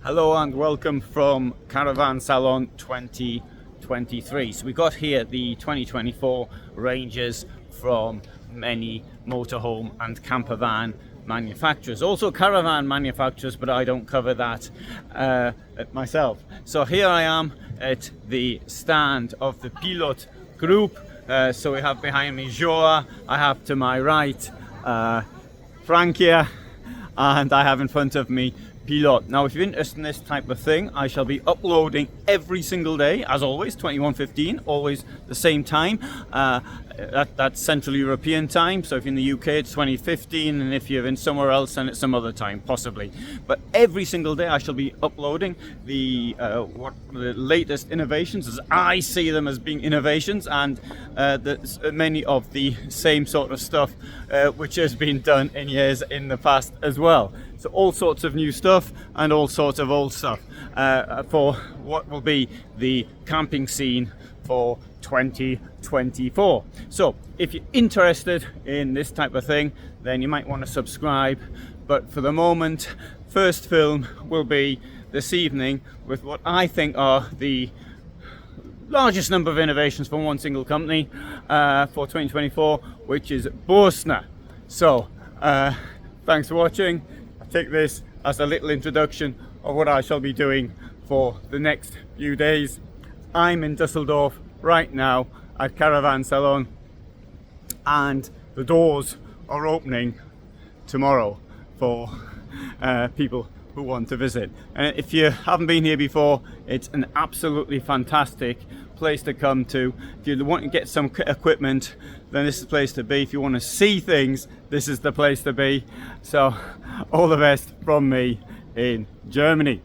Hello and welcome from Caravan Salon 2023. So we got here the 2024 ranges from many motorhome and campervan manufacturers, also caravan manufacturers, but I don't cover that myself. So here I am at the stand of the Pilot group. So we have behind me Joa, I have to my right Frankia, and I have in front of me Pilot. Now if you're interested in this type of thing, I shall be uploading every single day, as always, 21:15, always the same time. That's Central European time, so if you're in the UK it's 20:15, and if you're in somewhere else then it's some other time, possibly. But every single day I shall be uploading the latest innovations, as I see them as being innovations, and many of the same sort of stuff which has been done in years in the past as well. So all sorts of new stuff and all sorts of old stuff for what will be the camping scene for 2024. So if you're interested in this type of thing, then you might want to subscribe. But for the moment, first film will be this evening with what I think are the largest number of innovations from one single company for 2024, which is Bürstner. So thanks for watching. Take this as a little introduction of what I shall be doing for the next few days. I'm in Dusseldorf right now at Caravan Salon, and the doors are opening tomorrow for people who want to visit. And if you haven't been here before, it's an absolutely fantastic place to come to. If you want to get some equipment, then this is the place to be. If you want to see things, this is the place to be. So all the best from me in Germany.